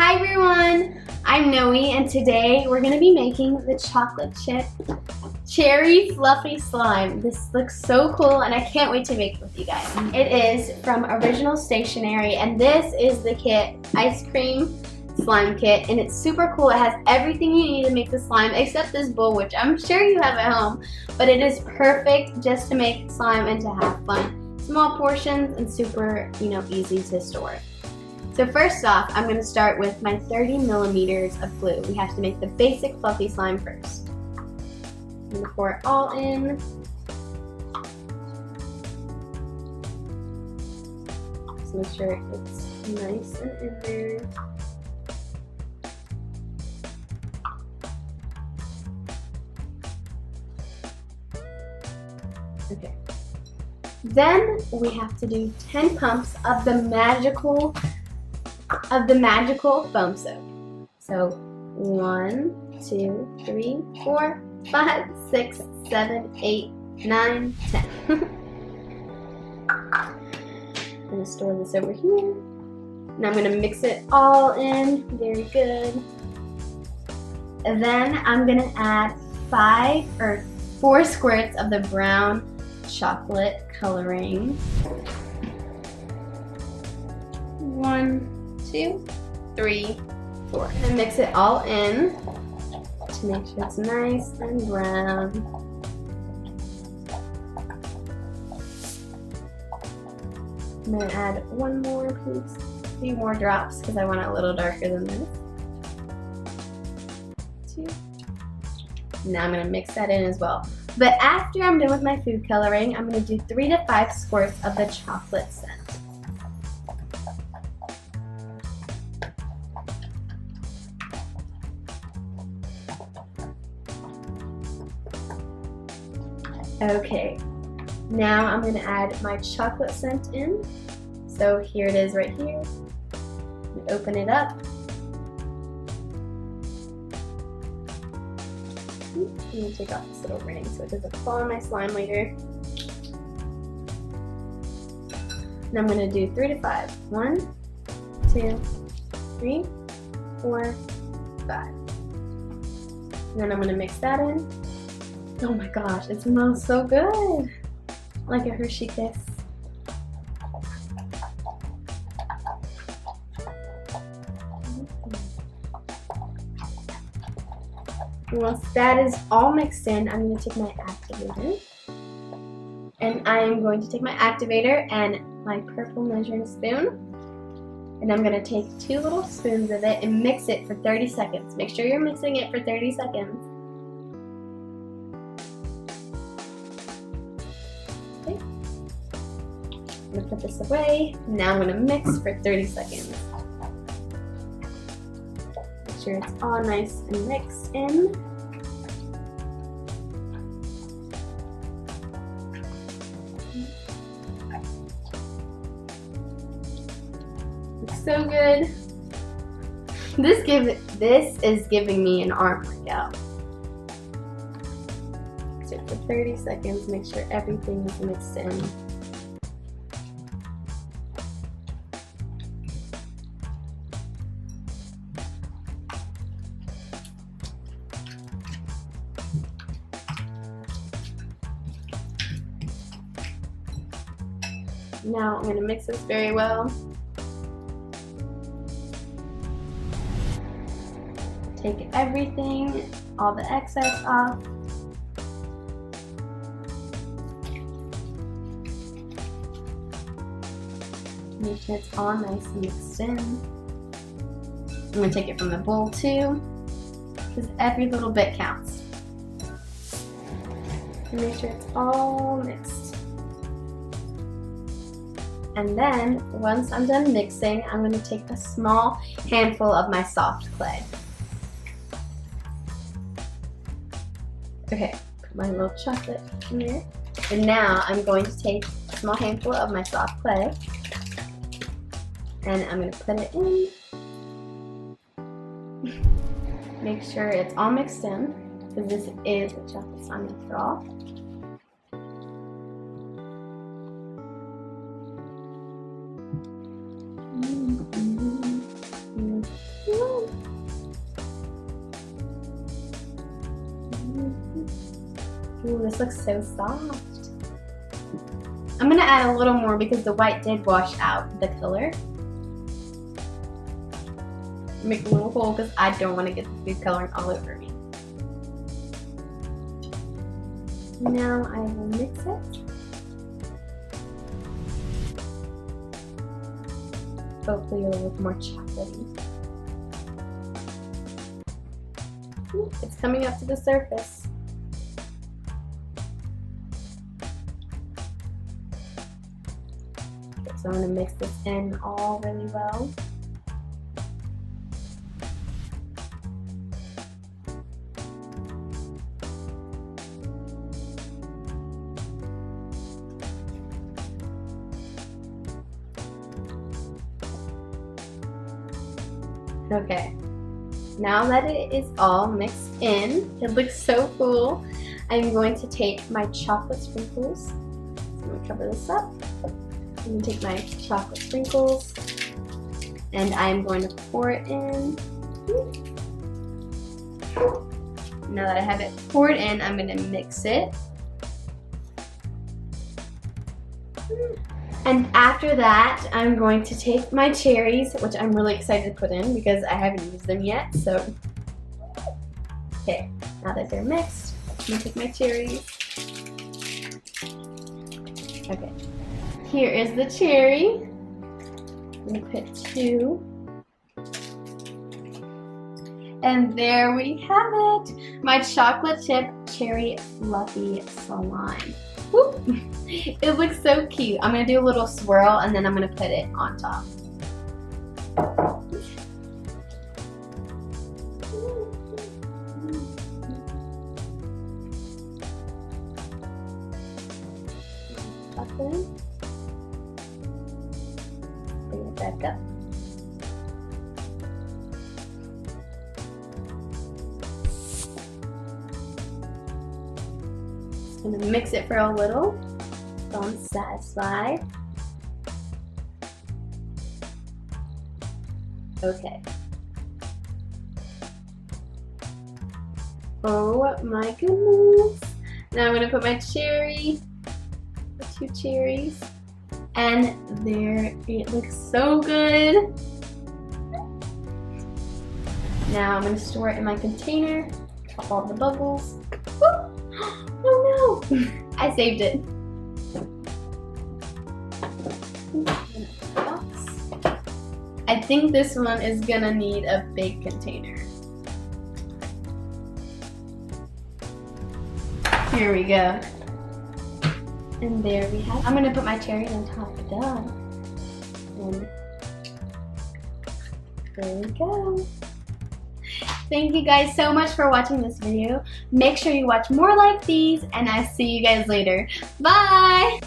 Hi everyone, I'm Noe and today we're going to be making the chocolate chip cherry fluffy slime. This looks so cool and I can't wait to make it with you guys. It is from Original Stationery and this is the kit, ice cream slime kit, and it's super cool. It has everything you need to make the slime except this bowl, which I'm sure you have at home, but it is perfect just to make slime and to have fun. Small portions and super, easy to store. So first off, I'm going to start with my 30 millimeters of glue. We have to make the basic fluffy slime first. I'm going to pour it all in. Just make sure it's nice and in there. Okay. Then we have to do 10 pumps of the magical foam soap. So 1, 2, 3, 4, 5, 6, 7, 8, 9, 10. I'm going to store this over here. And I'm going to mix it all in. Very good. And then I'm going to add 4 squirts of the brown chocolate coloring. 1, 2, 3, 4. And mix it all in to make sure it's nice and brown. I'm going to add one more piece, a few more drops because I want it a little darker than this. 2. Now I'm going to mix that in as well. But after I'm done with my food coloring, I'm going to do 3 to 5 squirts of the chocolate scent. Okay, now I'm going to add my chocolate scent in. So here it is right here. Open it up. I'm going to take off this little ring so it doesn't fall on my slime later. And I'm going to do 3 to 5. 1, 2, 3, 4, 5. And then I'm going to mix that in. Oh my gosh, it smells so good! Like a Hershey Kiss. Once that is all mixed in, I'm going to take my activator. And I am going to take my activator and my purple measuring spoon. And I'm going to take 2 little spoons of it and mix it for 30 seconds. Make sure you're mixing it for 30 seconds. Okay. I'm going to put this away. Now I'm going to mix for 30 seconds. Make sure it's all nice and mixed in. It's so good. This is giving me an arm workout. So for 30 seconds, make sure everything is mixed in. Now I'm going to mix this very well. Take everything, all the excess off. Make sure it's all nice and mixed in. I'm going to take it from the bowl too, because every little bit counts. And make sure it's all mixed. And then, once I'm done mixing, I'm going to take a small handful of my soft clay. Okay, put my little chocolate in there. And now I'm going to take a small handful of my soft clay and I'm going to put it in. Make sure it's all mixed in because this is a chocolate slime after all. Ooh, this looks so soft. I'm gonna add a little more because the white did wash out the color. Make a little hole because I don't want to get the food coloring all over me. Now I will mix it. Hopefully it'll look more chocolatey. Ooh, it's coming up to the surface. So I'm going to mix this in all really well. Okay, now that it is all mixed in, it looks so cool. I'm going to take my chocolate sprinkles. So I'm going to cover this up. I'm going to take my chocolate sprinkles and I'm going to pour it in. Now that I have it poured in, I'm going to mix it. And after that, I'm going to take my cherries, which I'm really excited to put in because I haven't used them yet. So, okay, now that they're mixed, I'm going to take my cherries. Okay. Here is the cherry. I'm going to put 2. And there we have it. My chocolate chip cherry fluffy slime. Woo. It looks so cute. I'm going to do a little swirl and then I'm going to put it on top. Bring it back up. Just gonna mix it for a little so I'm satisfied. Okay. Oh my goodness. Now I'm gonna put my cherry, the 2 cherries. And there, it looks so good. Now I'm going to store it in my container. Pop all the bubbles. Oh no! I saved it. I think this one is going to need a big container. Here we go. And there we have it. I'm going to put my cherries on top of that. And there we go. Thank you guys so much for watching this video. Make sure you watch more like these and I'll see you guys later. Bye!